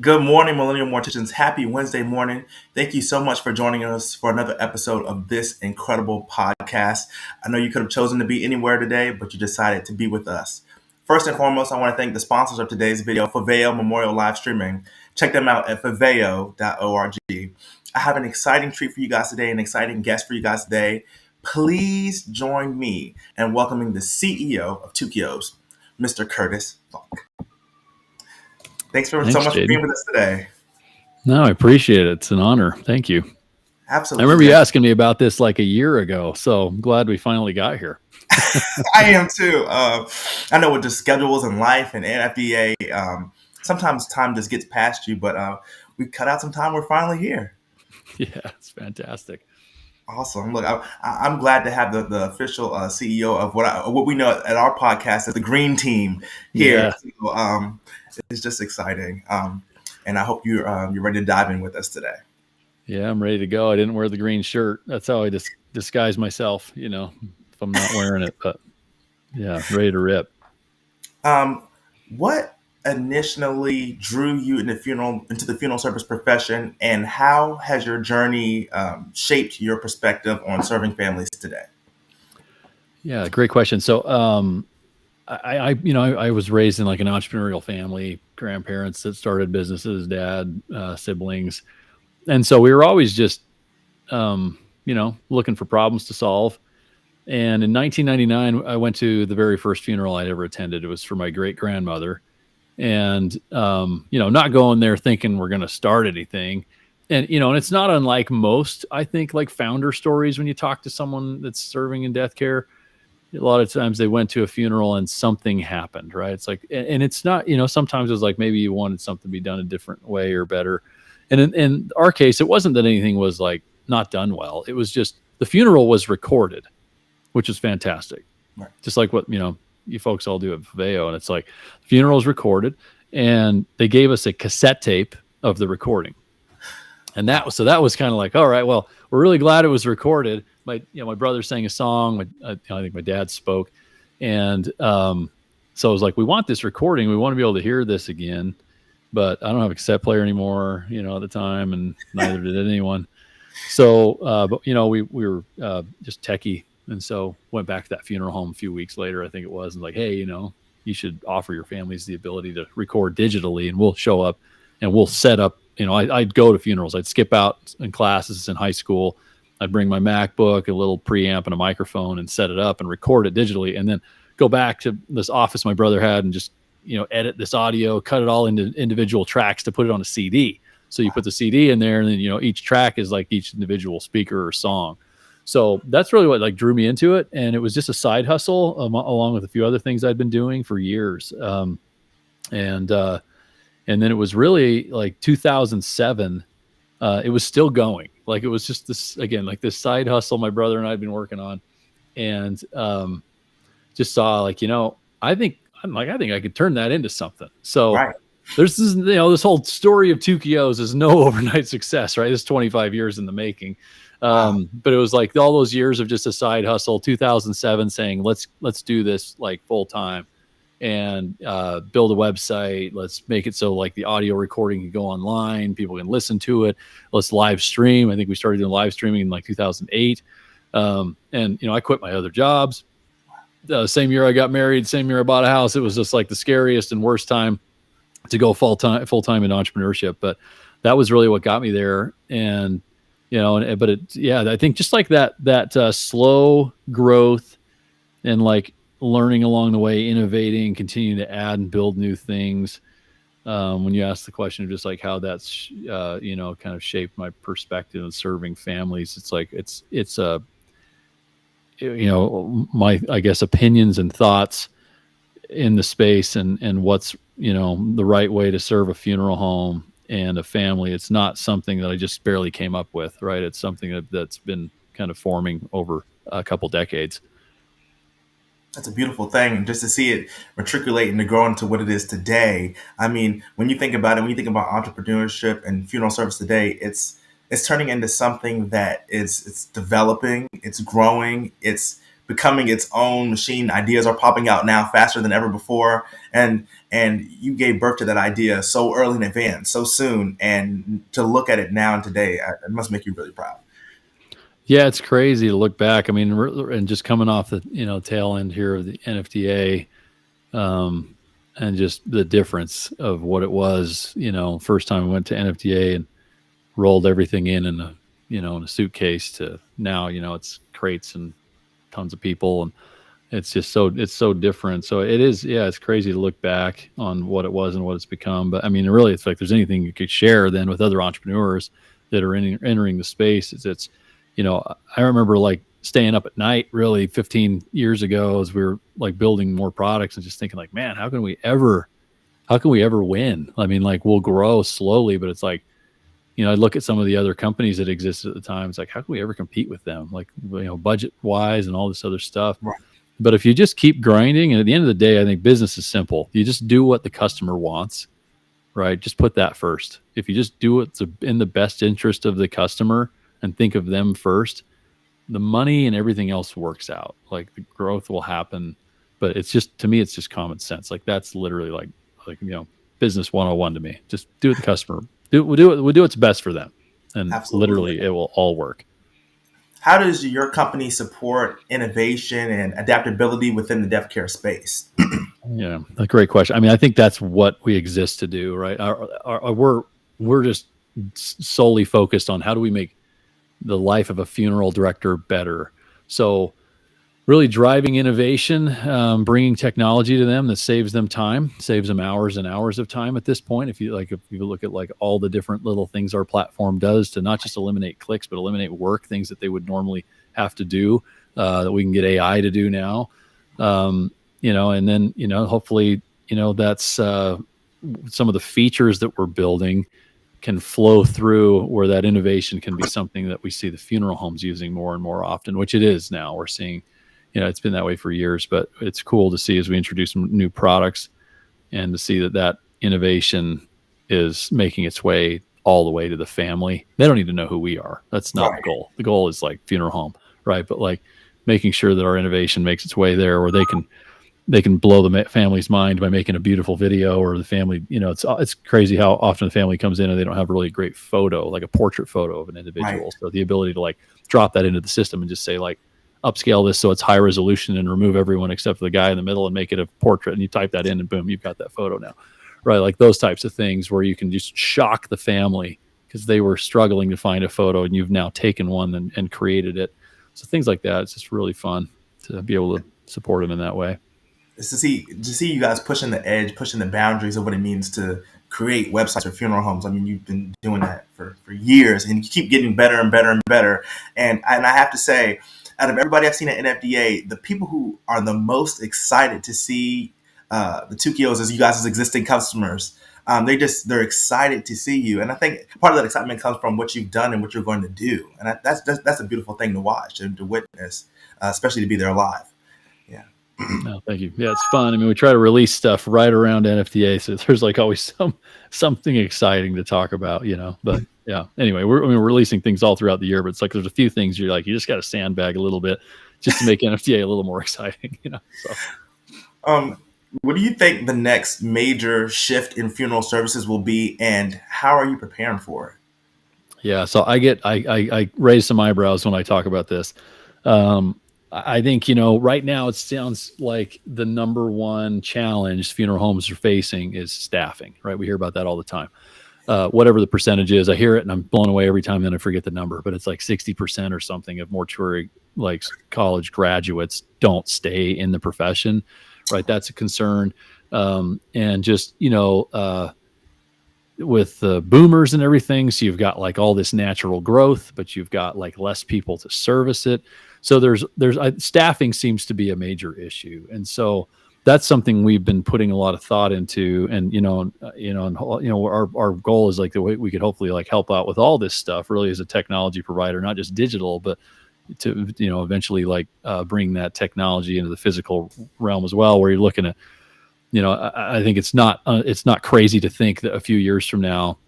Good morning, Millennial Morticians. Happy Wednesday morning. Thank you so much for joining us for another episode of this incredible podcast. I know you could have chosen to be anywhere today, but you decided to be with us. First and foremost, I want to thank the sponsors of today's video, Faveo Memorial Live Streaming. Check them out at faveo.org. I have an exciting treat for you guys today, an exciting guest for you guys today. Please join me in welcoming the CEO of Tukios, Mr. Curtis Funk. Thanks so much for being with us today. No, I appreciate it. It's an honor. Thank you. Absolutely. I remember you asking me about this like a year ago, so I'm glad we finally got here. I am too. I know with the schedules and life and FBA, sometimes time just gets past you, but we cut out some time. We're finally here. Yeah, it's fantastic. Awesome. Look, I'm glad to have the official CEO of what we know at our podcast as the Green Team here. Yeah. So, it's just exciting, and I hope you're ready to dive in with us today. Yeah, I'm ready to go. I didn't wear the green shirt. That's how I disguise myself, if I'm not wearing it. But yeah, ready to rip. What initially drew you into the funeral service profession, and how has your journey shaped your perspective on serving families today? Yeah, great question. So, I was raised in like an entrepreneurial family, grandparents that started businesses, dad, siblings. And so we were always just, looking for problems to solve. And in 1999, I went to the very first funeral I'd ever attended. It was for my great grandmother. And, not going there thinking we're going to start anything. And it's not unlike most, I think, like founder stories when you talk to someone that's serving in death care. A lot of times they went to a funeral and something happened, right? It's like, and it's not, sometimes it was like maybe you wanted something to be done a different way or better. And in our case, it wasn't that anything was like not done well. It was just the funeral was recorded, which is fantastic. Right. Just like what, you folks all do at Faveo. And it's like funeral is recorded, and they gave us a cassette tape of the recording. And that was kind of like, all right, well, we're really glad it was recorded. My brother sang a song. I think my dad spoke. And so I was like, we want this recording. We want to be able to hear this again. But I don't have a cassette player anymore, at the time, and neither did anyone. So, but we were just techie, and so went back to that funeral home a few weeks later, I think it was, and like, hey, you should offer your families the ability to record digitally, and we'll show up and we'll set up. I'd go to funerals. I'd skip out in classes in high school. I'd bring my MacBook, a little preamp, and a microphone, and set it up and record it digitally, and then go back to this office my brother had and just edit this audio, cut it all into individual tracks to put it on a CD. So you put the CD in there, and then, each track is like each individual speaker or song. So that's really what drew me into it. And it was just a side hustle along with a few other things I'd been doing for years. And then it was really like 2007. It was still going. Like it was just this, again, like this side hustle my brother and I had been working on, and just saw I think I could turn that into something. So right. There's this, this whole story of Tukios is no overnight success, right? It's 25 years in the making. But it was like all those years of just a side hustle, 2007 saying, let's do this like full time and build a website. Let's make it so like the audio recording can go online. People can listen to it. Let's live stream. I think we started doing live streaming in like 2008. And, I quit my other jobs. Same year I got married, same year I bought a house. It was just like the scariest and worst time to go full time in entrepreneurship. But that was really what got me there. And, I think just like that slow growth and like learning along the way, innovating, continuing to add and build new things. When you ask the question of just like how that's, kind of shaped my perspective of serving families, it's like, it's my, I guess, opinions and thoughts in the space and what's, the right way to serve a funeral home and a family. It's not something that I just barely came up with, right? It's something that's been kind of forming over a couple decades. That's a beautiful thing, just to see it matriculate and to grow into what it is today. I mean, when you think about it, when you think about entrepreneurship and funeral service today, it's turning into something that it's developing, it's growing, it's becoming its own machine. Ideas are popping out now faster than ever before, and you gave birth to that idea so early in advance, so soon, and to look at it now and today, it must make you really proud. Yeah, it's crazy to look back. I mean, and just coming off the tail end here of the NFDA, and just the difference of what it was. First time we went to NFDA and rolled everything in a in a suitcase to now it's crates and tons of people, and it's just so different. So it is, yeah, it's crazy to look back on what it was and what it's become. But I mean, really, it's like there's anything you could share then with other entrepreneurs that are entering the space. It's I remember like staying up at night really 15 years ago as we were like building more products and just thinking like, man, how can we ever win? I mean, like we'll grow slowly, but it's like, I look at some of the other companies that existed at the time. It's like, how can we ever compete with them? Like, budget wise and all this other stuff. Right. But if you just keep grinding, and at the end of the day, I think business is simple. You just do what the customer wants, right? Just put that first. If you just do what's in the best interest of the customer and think of them first, the money and everything else works out. Like the growth will happen. But it's just, to me, it's just common sense. Like that's literally like business 101 to me. Just do what the customer. We'll do what's best for them, and Absolutely. literally it will all work. How does your company support innovation and adaptability within the deaf care space? Yeah, a great question. I mean, I think that's what we exist to do, right? We're just solely focused on how do we make the life of a funeral director better. So really driving innovation, bringing technology to them that saves them time, saves them hours and hours of time at this point. If you look at like all the different little things our platform does to not just eliminate clicks, but eliminate work, things that they would normally have to do, that we can get AI to do now. And then, hopefully, that's some of the features that we're building can flow through where that innovation can be something that we see the funeral homes using more and more often, which it is now. We're seeing, it's been that way for years, but it's cool to see as we introduce some new products and to see that innovation is making its way all the way to the family. They don't need to know who we are. That's not the goal. The goal is like funeral home, right? But like making sure that our innovation makes its way there where they can blow the family's mind by making a beautiful video, or the family, it's crazy how often the family comes in and they don't have a really great photo, like a portrait photo of an individual. Right. So the ability to like drop that into the system and just say like, upscale this so it's high resolution and remove everyone except for the guy in the middle and make it a portrait, and you type that in and boom, you've got that photo now, right? Like those types of things where you can just shock the family because they were struggling to find a photo and you've now taken one and created it. So things like that, it's just really fun to be able to support them in that way. It's to see you guys pushing the edge, pushing the boundaries of what it means to create websites for funeral homes. I mean, you've been doing that for years, and you keep getting better and better and better. And I have to say, out of everybody I've seen at NFDA, the people who are the most excited to see the Tukios as you guys as existing customers, they're excited to see you. And I think part of that excitement comes from what you've done and what you're going to do. And that's a beautiful thing to watch and to witness, especially to be there live. Yeah. No, thank you. Yeah, it's fun. I mean, we try to release stuff right around NFDA, so there's like always something exciting to talk about, but yeah. Anyway, we're releasing things all throughout the year, but it's like there's a few things you just got to sandbag a little bit just to make NFDA a little more exciting, So, what do you think the next major shift in funeral services will be, and how are you preparing for it? Yeah, so I raise some eyebrows when I talk about this. I think, right now it sounds like the number one challenge funeral homes are facing is staffing, right? We hear about that all the time. Whatever the percentage is, I hear it and I'm blown away every time, then I forget the number, but it's like 60% or something of mortuary, like college graduates don't stay in the profession, right? That's a concern. And just, with the boomers and everything, so you've got like all this natural growth, but you've got like less people to service it. So there's staffing seems to be a major issue, and so that's something we've been putting a lot of thought into. And our goal is like the way we could hopefully like help out with all this stuff really as a technology provider, not just digital, but to eventually like bring that technology into the physical realm as well, where you're looking at. I think it's not crazy to think that a few years from now,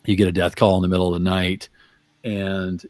you get a death call in the middle of the night, and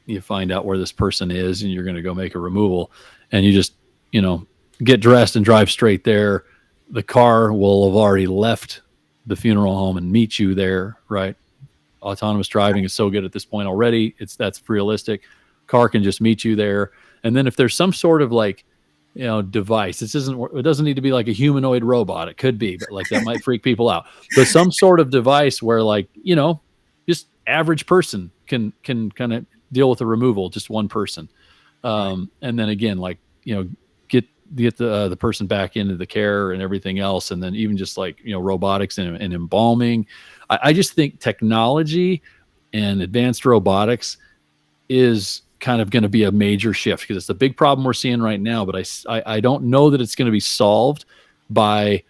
you find out where this person is and you're going to go make a removal, and you just, get dressed and drive straight there. The car will have already left the funeral home and meet you there, right? Autonomous driving is so good at this point already. That's realistic. Car can just meet you there. And then if there's some sort of like, device, it doesn't need to be like a humanoid robot. It could be, but like that might freak people out. But some sort of device where like, just average person can kind of deal with a removal, just one person. And then again, like, get the person back into the care and everything else. And then even just like, robotics and embalming. I just think technology and advanced robotics is kind of going to be a major shift, because it's a big problem we're seeing right now. But I don't know that it's going to be solved by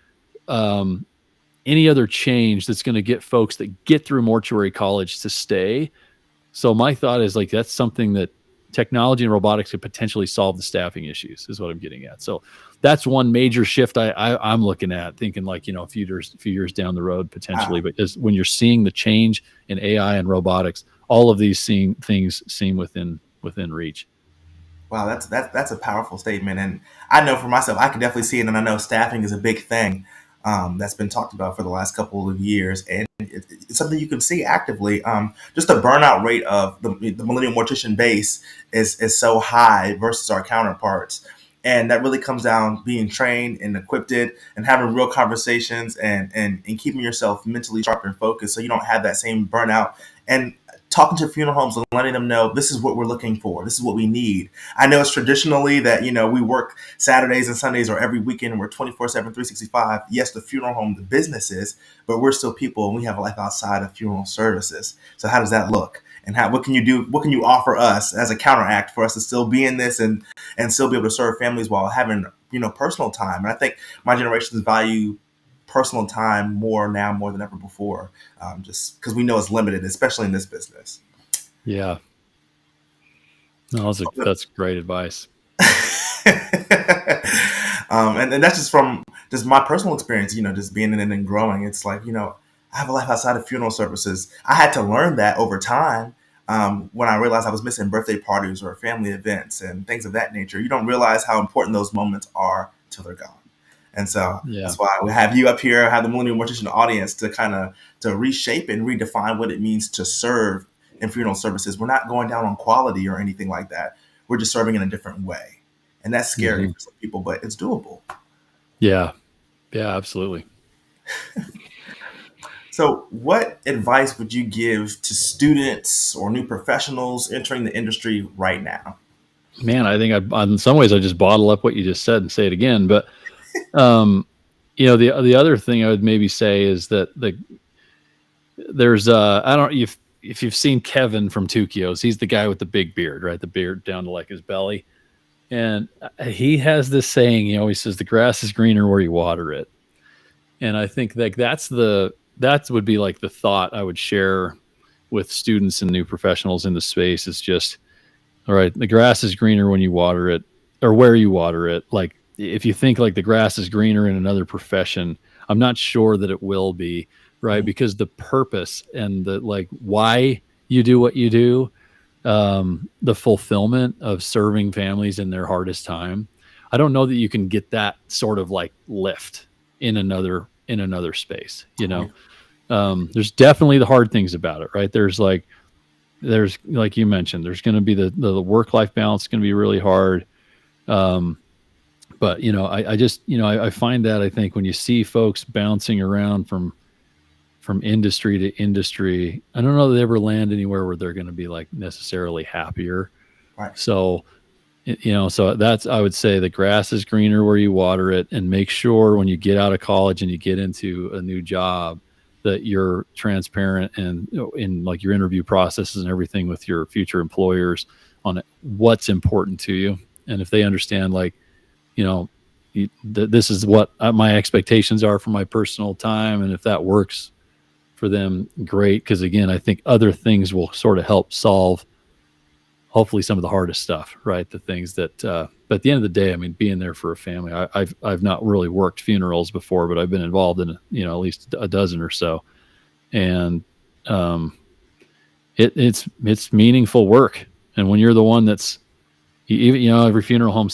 any other change that's going to get folks that get through mortuary college to stay. So my thought is like, that's something that technology and robotics could potentially solve the staffing issues, is what I'm getting at. So that's one major shift I'm looking at, thinking like, a few years down the road potentially. But as when you're seeing the change in AI and robotics, all of these things seem within reach. Wow, that's a powerful statement, and I know for myself, I can definitely see it, and I know staffing is a big thing that's been talked about for the last couple of years, and it's something you can see actively. Just the burnout rate of the Millennial Mortician base is so high versus our counterparts, and that really comes down being trained and equipped and having real conversations and keeping yourself mentally sharp and focused, so you don't have that same burnout. And talking to funeral homes and letting them know this is what we're looking for. This is what we need. I know it's traditionally that, we work Saturdays and Sundays or every weekend and we're 24/7, 365. Yes, the funeral home, the business is, but we're still people and we have a life outside of funeral services. So how does that look? And what can you do? What can you offer us as a counteract for us to still be in this and still be able to serve families while having, personal time? And I think my generation's value personal time more than ever before, just because we know it's limited, especially in this business. Yeah. No, that's great advice. And that's just from just my personal experience, just being in it and growing. It's like, I have a life outside of funeral services. I had to learn that over time when I realized I was missing birthday parties or family events and things of that nature. You don't realize how important those moments are till they're gone. And so That's why we have you up here, have the Millennial Mortician audience to kind of to reshape and redefine what it means to serve in funeral services. We're not going down on quality or anything like that. We're just serving in a different way. And that's scary for some people, but it's doable. Yeah. Yeah, absolutely. So what advice would you give to students or new professionals entering the industry right now? Man, I think in some ways I just bottle up what you just said and say it again. But the other thing I would maybe say is that there's I don't if you've seen Kevin from Tukios, he's the guy with the big beard, right? The beard down to like his belly. And he has this saying, he always says, the grass is greener where you water it. And I think like that would be like the thought I would share with students and new professionals in the space, is just, all right, the grass is greener when you water it, or where you water it. Like, if you think like the grass is greener in another profession, I'm not sure that it will be, right? Mm-hmm. Because the purpose and the like why you do what you do, the fulfillment of serving families in their hardest time, I don't know that you can get that sort of like lift in another space. There's definitely the hard things about it, right? There's like you mentioned, there's going to be the work-life balance is going to be really hard. But I just I find that, I think when you see folks bouncing around from industry to industry, I don't know that they ever land anywhere where they're going to be like necessarily happier. Right. So that's, I would say the grass is greener where you water it, and make sure when you get out of college and you get into a new job that you're transparent and in like your interview processes and everything with your future employers on what's important to you. And if they understand like, this is what my expectations are for my personal time, and if that works for them, great. Because again, I think other things will sort of help solve hopefully some of the hardest stuff, right? The things that, but at the end of the day, I mean, being there for a family, I've not really worked funerals before, but I've been involved in, at least a dozen or so. And, it's meaningful work. And when you're the one that's, even, every funeral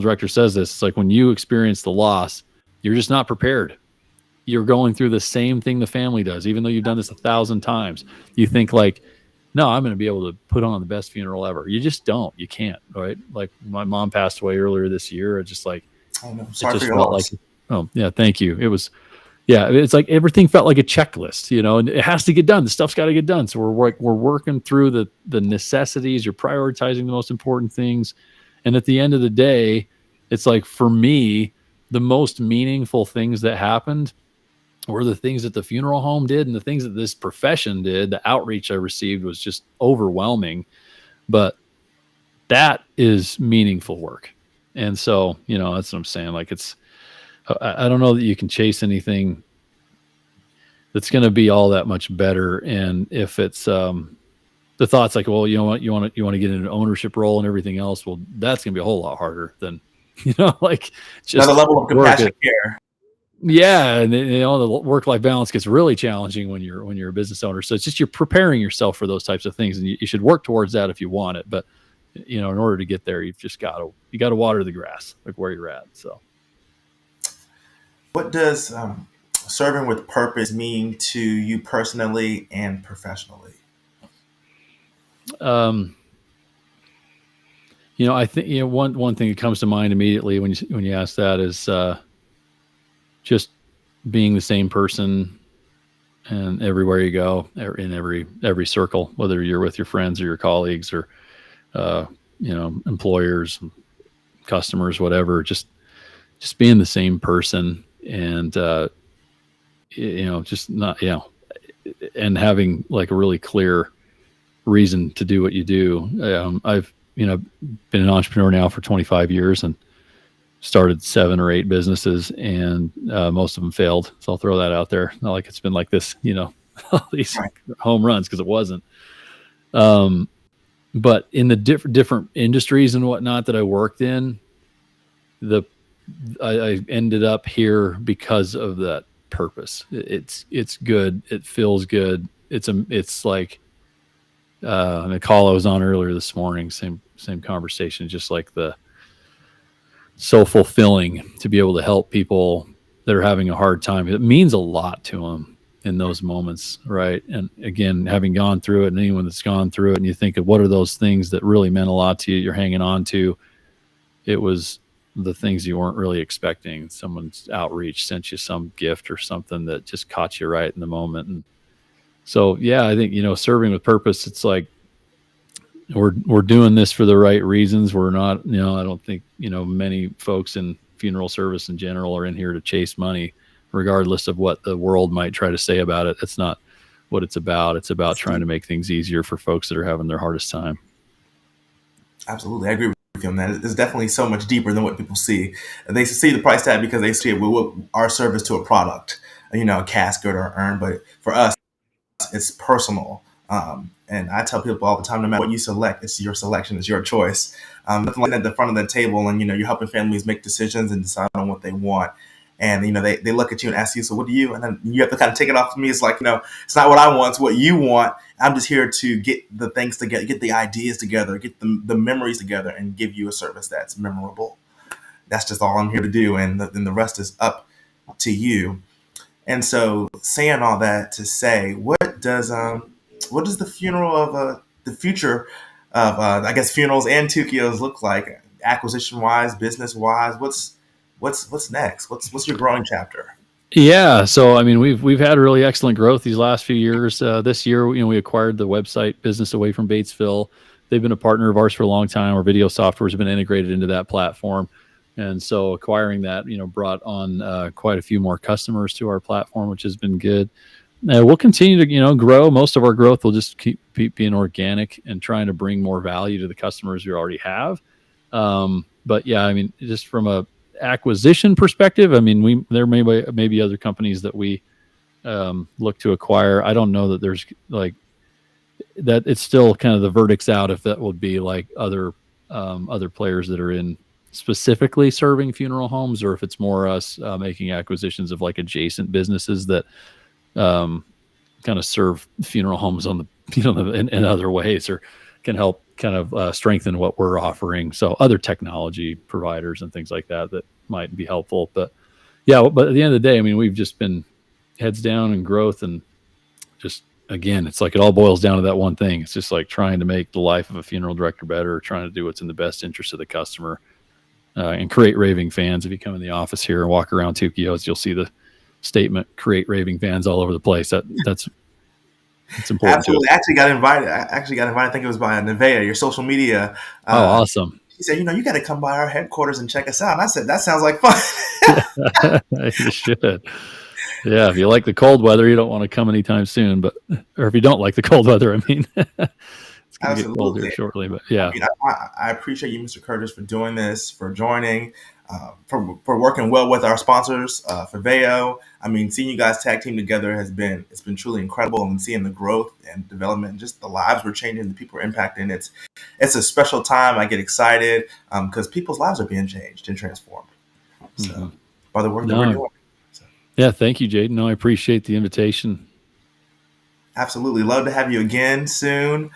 director says this, it's like when you experience the loss, you're just not prepared. You're going through the same thing the family does, even though you've done this 1,000 times. You think like, no, I'm going to be able to put on the best funeral ever. You just don't. You can't, right? Like my mom passed away earlier this year. It's just like, Sorry it just for your felt loss. like, oh yeah, thank you. It was, yeah, it's like everything felt like a checklist, and it has to get done. The stuff's got to get done. So we're working through the necessities. You're prioritizing the most important things. And at the end of the day, it's like, for me, the most meaningful things that happened were the things that the funeral home did, and the things that this profession did. The outreach I received was just overwhelming, but that is meaningful work. And so, that's what I'm saying. Like, I don't know that you can chase anything that's going to be all that much better. And if it's, the thought's like, well, you know what, you want to get in an ownership role and everything else. Well, that's going to be a whole lot harder than, like just Another level of compassionate care. Yeah, and the work-life balance gets really challenging when you're a business owner. So it's just, you're preparing yourself for those types of things, and you should work towards that if you want it. But in order to get there, you've just got to water the grass, like where you're at. So, what does serving with purpose mean to you personally and professionally? I think one thing that comes to mind immediately when you ask that is just being the same person, and everywhere you go, in every circle, whether you're with your friends or your colleagues or employers, customers, whatever, just being the same person, and just not, and having like a really clear reason to do what you do. I've been an entrepreneur now for 25 years and started 7 or 8 businesses, and most of them failed. So I'll throw that out there. Not like it's been like this, all these home runs, because it wasn't. But in the different industries and whatnot that I worked in, I ended up here because of that purpose. It's good. It feels good. It's like the call I was on earlier this morning, same conversation, just like so fulfilling to be able to help people that are having a hard time. It means a lot to them in those moments, right? And again, having gone through it, and anyone that's gone through it, and you think of what are those things that really meant a lot to you, you're hanging on to. It was the things you weren't really expecting. Someone's outreach sent you some gift or something that just caught you right in the moment. And so, yeah, I think, serving with purpose, it's like, we're doing this for the right reasons. We're not, I don't think, many folks in funeral service in general are in here to chase money, regardless of what the world might try to say about it. That's not what it's about. It's about trying to make things easier for folks that are having their hardest time. Absolutely. I agree with you on that. It's definitely so much deeper than what people see. They see the price tag because they see it with our service to a product, a casket or urn. But for us, it's personal. And I tell people all the time, no matter what you select, it's your selection, it's your choice. Nothing like at the front of the table, and you're helping families make decisions and decide on what they want. And they look at you and ask you, so what do you? And then you have to kind of take it off of me. It's like, it's not what I want, it's what you want. I'm just here to get the things together, get the ideas together, get the memories together, and give you a service that's memorable. That's just all I'm here to do, and then the rest is up to you. And so, saying all that to say, what does the funeral of the future of I guess funerals and Tukios look like, acquisition wise, business wise? What's next? What's your growing chapter? Yeah, so I mean, we've had really excellent growth these last few years. This year, we acquired the website Business Away from Batesville. They've been a partner of ours for a long time. Our video software has been integrated into that platform, and so acquiring that, brought on quite a few more customers to our platform, which has been good. We'll continue to grow. Most of our growth will just keep being organic and trying to bring more value to the customers we already have. But yeah, I mean, just from a acquisition perspective, I mean, there may be other companies that we look to acquire. I don't know that there's like that. It's still kind of the verdict's out if that would be like other players that are in specifically serving funeral homes, or if it's more us making acquisitions of like adjacent businesses that kind of serve funeral homes on the in other ways, or can help kind of strengthen what we're offering. So other technology providers and things like that might be helpful. But yeah, but at the end of the day, I mean, we've just been heads down in growth, and just, again, it's like it all boils down to that one thing. It's just like trying to make the life of a funeral director better, trying to do what's in the best interest of the customer, and create raving fans. If you come in the office here and walk around Tukios, you'll see the statement "Create raving fans" all over the place. That's important. Absolutely. I actually got invited. I think it was by Nevea, your social media. Oh, awesome. He said, you got to come by our headquarters and check us out. And I said, that sounds like fun. You should. Yeah, if you like the cold weather, you don't want to come anytime soon. Or if you don't like the cold weather, I mean, it's going to get cold here shortly. But yeah, I appreciate you, Mr. Curtis, for doing this, for joining, for working well with our sponsors, for Veo. I mean, seeing you guys tag team together it's been truly incredible, and seeing the growth and development, and just the lives we're changing, the people we're impacting. It's a special time. I get excited because people's lives are being changed and transformed. So by the work that we're doing. Yeah, thank you, Jaden. No, I appreciate the invitation. Absolutely. Love to have you again soon.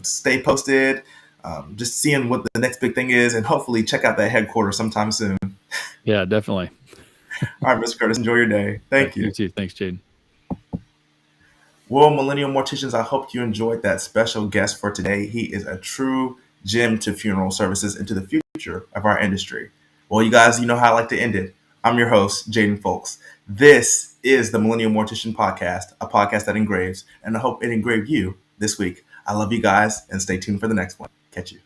Stay posted. Just seeing what the next big thing is, and hopefully check out that headquarters sometime soon. Yeah, definitely. All right, Mr. Curtis, enjoy your day. Thank you. You too. Thanks, Jaden. Well, Millennial Morticians, I hope you enjoyed that special guest for today. He is a true gem to funeral services and to the future of our industry. Well, you guys, you know how I like to end it. I'm your host, Jaden Folks. This is the Millennial Mortician Podcast, a podcast that engraves, and I hope it engraved you this week. I love you guys, and stay tuned for the next one. Catch you.